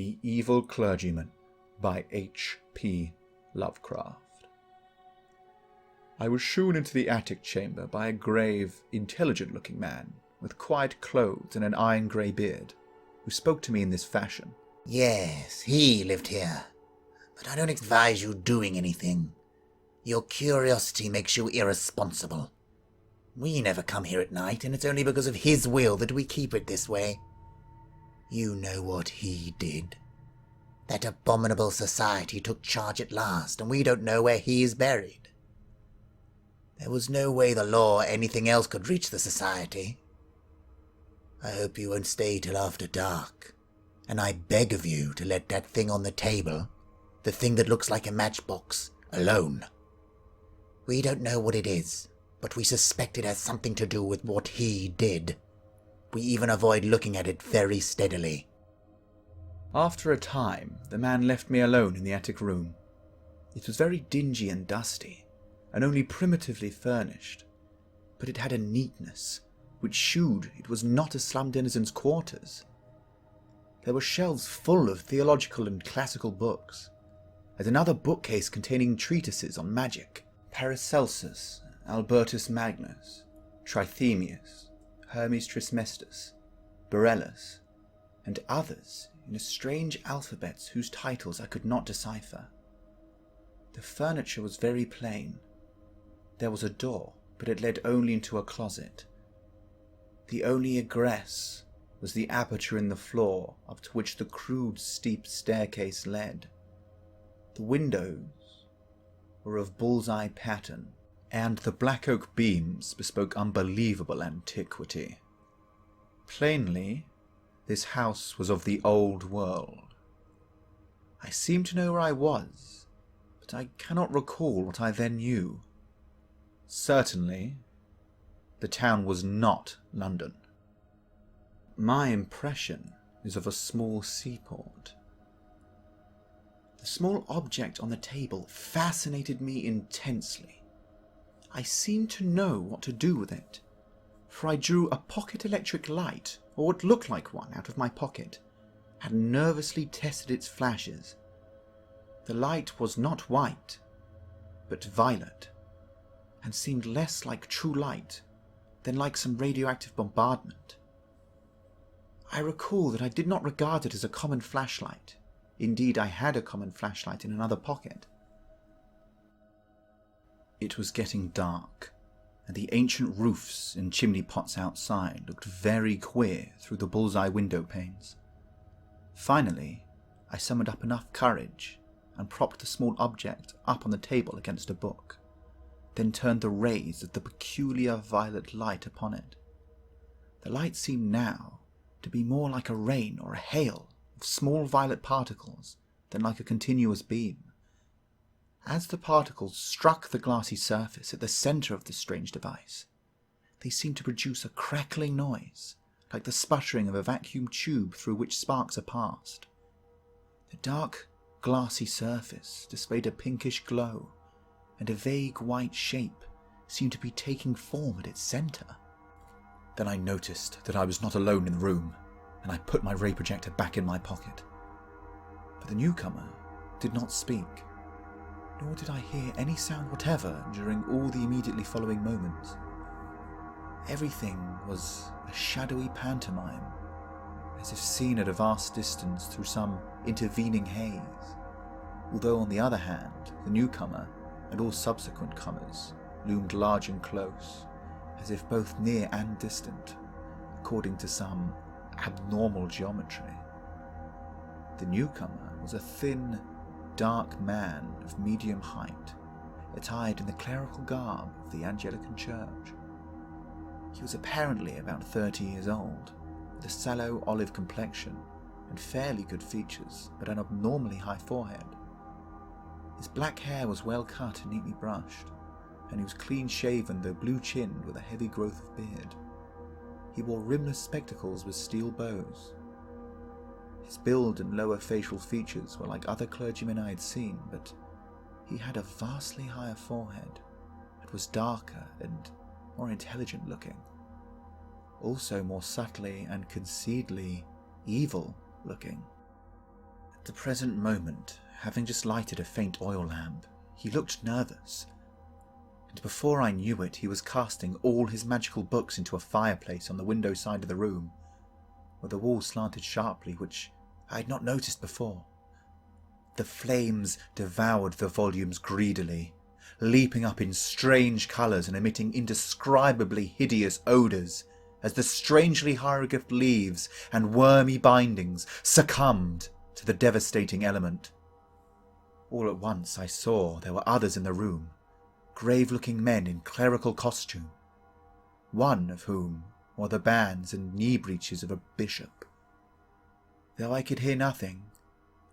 The Evil Clergyman by H.P. Lovecraft. I was shewn into the attic chamber by a grave, intelligent-looking man with quiet clothes and an iron-grey beard, who spoke to me in this fashion. Yes, he lived here, but I don't advise you doing anything. Your curiosity makes you irresponsible. We never come here at night, and it's only because of his will that we keep it this way. You know what he did. That abominable society took charge at last, and we don't know where he is buried. There was no way the law or anything else could reach the society. I hope you won't stay till after dark, and I beg of you to let that thing on the table, the thing that looks like a matchbox, alone. We don't know what it is, but we suspect it has something to do with what he did. We even avoid looking at it very steadily. After a time, the man left me alone in the attic room. It was very dingy and dusty, and only primitively furnished, but it had a neatness which shewed it was not a slum denizen's quarters. There were shelves full of theological and classical books, and another bookcase containing treatises on magic, Paracelsus, Albertus Magnus, Trithemius, Hermes Trismegistus, Borellus, and others in a strange alphabets whose titles I could not decipher. The furniture was very plain. There was a door, but it led only into a closet. The only egress was the aperture in the floor up to which the crude steep staircase led. The windows were of bullseye pattern, and the black oak beams bespoke unbelievable antiquity. Plainly, this house was of the old world. I seem to know where I was, but I cannot recall what I then knew. Certainly, the town was not London. My impression is of a small seaport. The small object on the table fascinated me intensely. I seemed to know what to do with it, for I drew a pocket electric light, or what looked like one, out of my pocket, and nervously tested its flashes. The light was not white, but violet, and seemed less like true light than like some radioactive bombardment. I recall that I did not regard it as a common flashlight. Indeed, I had a common flashlight in another pocket. It was getting dark, and the ancient roofs and chimney pots outside looked very queer through the bullseye window panes. Finally, I summoned up enough courage and propped the small object up on the table against a book, then turned the rays of the peculiar violet light upon it. The light seemed now to be more like a rain or a hail of small violet particles than like a continuous beam. As the particles struck the glassy surface at the centre of this strange device, they seemed to produce a crackling noise, like the sputtering of a vacuum tube through which sparks are passed. The dark, glassy surface displayed a pinkish glow, and a vague white shape seemed to be taking form at its centre. Then I noticed that I was not alone in the room, and I put my ray projector back in my pocket. But the newcomer did not speak, nor did I hear any sound whatever during all the immediately following moments. Everything was a shadowy pantomime, as if seen at a vast distance through some intervening haze, although on the other hand, the newcomer and all subsequent comers loomed large and close, as if both near and distant, according to some abnormal geometry. The newcomer was a thin, dark man of medium height, attired in the clerical garb of the Anglican Church. He was apparently about 30 years old, with a sallow olive complexion and fairly good features, but an abnormally high forehead. His black hair was well cut and neatly brushed, and he was clean-shaven though blue-chinned with a heavy growth of beard. He wore rimless spectacles with steel bows. His build and lower facial features were like other clergymen I had seen, but he had a vastly higher forehead that was darker and more intelligent looking, also more subtly and conceitedly evil looking. At the present moment, having just lighted a faint oil lamp, he looked nervous, and before I knew it, he was casting all his magical books into a fireplace on the window side of the room, where the wall slanted sharply, which I had not noticed before. The flames devoured the volumes greedily, leaping up in strange colours and emitting indescribably hideous odours as the strangely hieroglyphed leaves and wormy bindings succumbed to the devastating element. All at once I saw there were others in the room, grave-looking men in clerical costume, one of whom wore the bands and knee breeches of a bishop. Though I could hear nothing,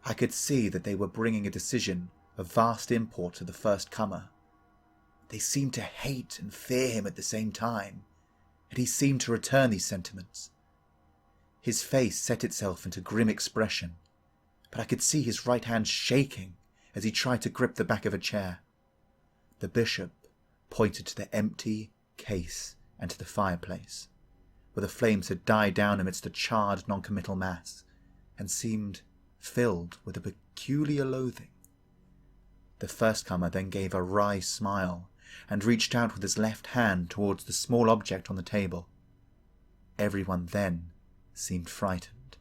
I could see that they were bringing a decision of vast import to the first comer. They seemed to hate and fear him at the same time, and he seemed to return these sentiments. His face set itself into grim expression, but I could see his right hand shaking as he tried to grip the back of a chair. The bishop pointed to the empty case and to the fireplace, where the flames had died down amidst a charred non-committal mass, and seemed filled with a peculiar loathing. The first comer then gave a wry smile and reached out with his left hand towards the small object on the table. Everyone then seemed frightened.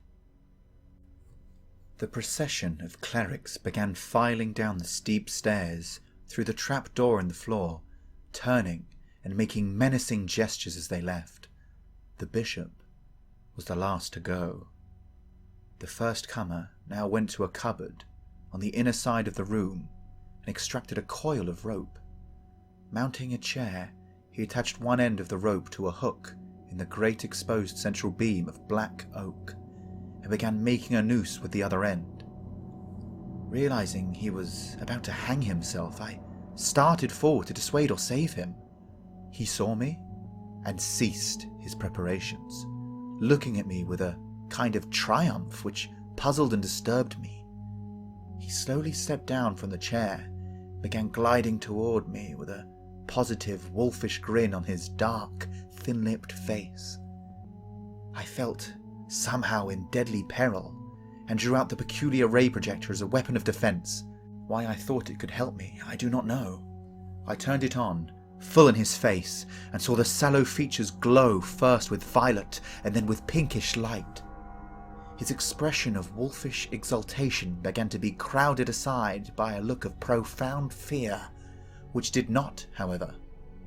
The procession of clerics began filing down the steep stairs through the trap door in the floor, turning and making menacing gestures as they left. The bishop was the last to go. The first comer now went to a cupboard on the inner side of the room and extracted a coil of rope. Mounting a chair, he attached one end of the rope to a hook in the great exposed central beam of black oak and began making a noose with the other end. Realizing he was about to hang himself, I started forward to dissuade or save him. He saw me and ceased his preparations, looking at me with a kind of triumph which puzzled and disturbed me. He slowly stepped down from the chair, began gliding toward me with a positive wolfish grin on his dark, thin-lipped face. I felt somehow in deadly peril and drew out the peculiar ray projector as a weapon of defense. Why I thought it could help me, I do not know. I turned it on, full in his face, and saw the sallow features glow first with violet and then with pinkish light. His expression of wolfish exultation began to be crowded aside by a look of profound fear, which did not, however,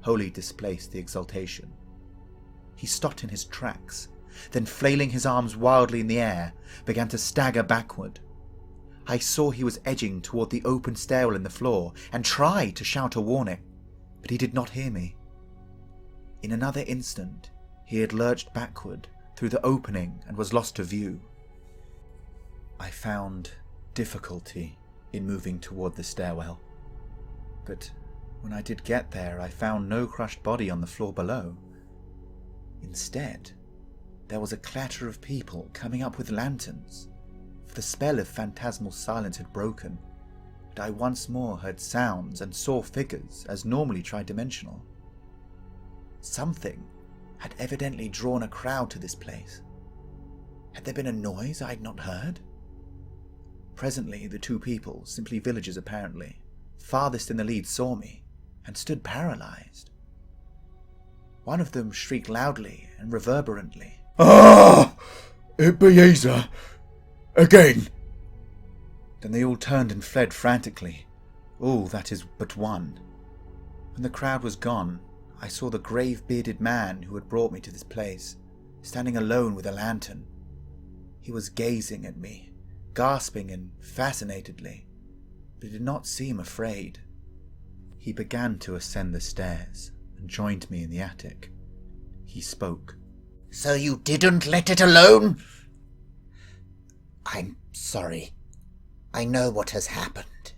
wholly displace the exultation. He stopped in his tracks, then flailing his arms wildly in the air, began to stagger backward. I saw he was edging toward the open stairwell in the floor and tried to shout a warning, but he did not hear me. In another instant, he had lurched backward through the opening and was lost to view. I found difficulty in moving toward the stairwell, but when I did get there, I found no crushed body on the floor below. Instead, there was a clatter of people coming up with lanterns, for the spell of phantasmal silence had broken, and I once more heard sounds and saw figures as normally tridimensional. Something had evidently drawn a crowd to this place. Had there been a noise I had not heard? Presently, the two people, simply villagers apparently, farthest in the lead saw me, and stood paralyzed. One of them shrieked loudly and reverberantly, "Ah! It be Easer! Again!" Then they all turned and fled frantically. All, that is, but one. When the crowd was gone, I saw the grave-bearded man who had brought me to this place, standing alone with a lantern. He was gazing at me, gasping and fascinatedly, but he did not seem afraid. He began to ascend the stairs and joined me in the attic. He spoke. "So you didn't let it alone?" "I'm sorry. I know what has happened.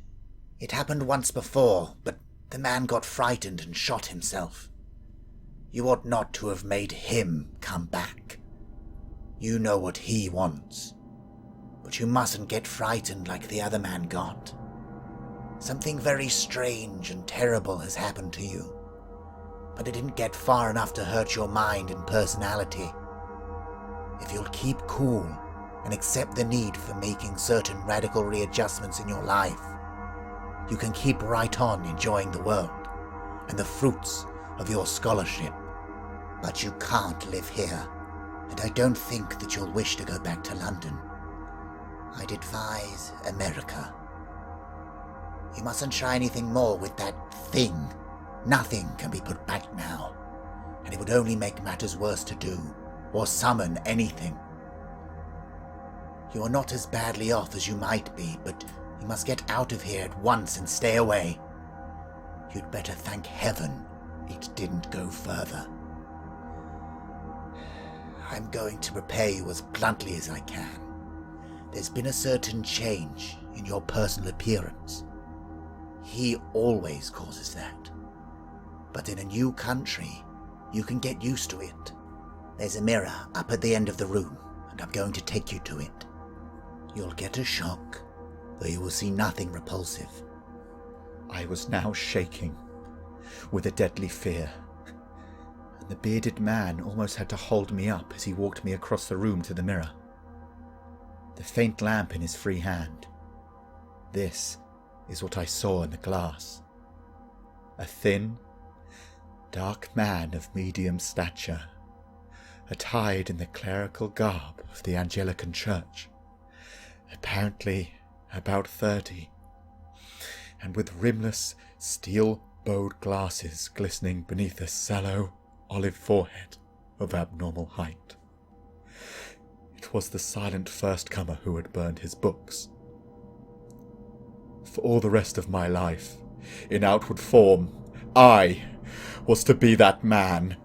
It happened once before, but the man got frightened and shot himself. You ought not to have made him come back. You know what he wants. But you mustn't get frightened like the other man got. Something very strange and terrible has happened to you, but it didn't get far enough to hurt your mind and personality. If you'll keep cool and accept the need for making certain radical readjustments in your life, you can keep right on enjoying the world and the fruits of your scholarship. But you can't live here, and I don't think that you'll wish to go back to London. I'd advise America. You mustn't try anything more with that thing. Nothing can be put back now, and it would only make matters worse to do, or summon anything. You are not as badly off as you might be, but you must get out of here at once and stay away. You'd better thank heaven it didn't go further. I'm going to prepare you as bluntly as I can. There's been a certain change in your personal appearance. He always causes that. But in a new country, you can get used to it. There's a mirror up at the end of the room, and I'm going to take you to it. You'll get a shock, though you will see nothing repulsive. I was now shaking with a deadly fear, and the bearded man almost had to hold me up as he walked me across the room to the mirror. The faint lamp in his free hand. This is what I saw in the glass. A thin, dark man of medium stature, attired in the clerical garb of the Anglican Church, apparently about 30, and with rimless, steel-bowed glasses glistening beneath a sallow, olive forehead of abnormal height. It was the silent first-comer who had burned his books. For all the rest of my life, in outward form, I was to be that man,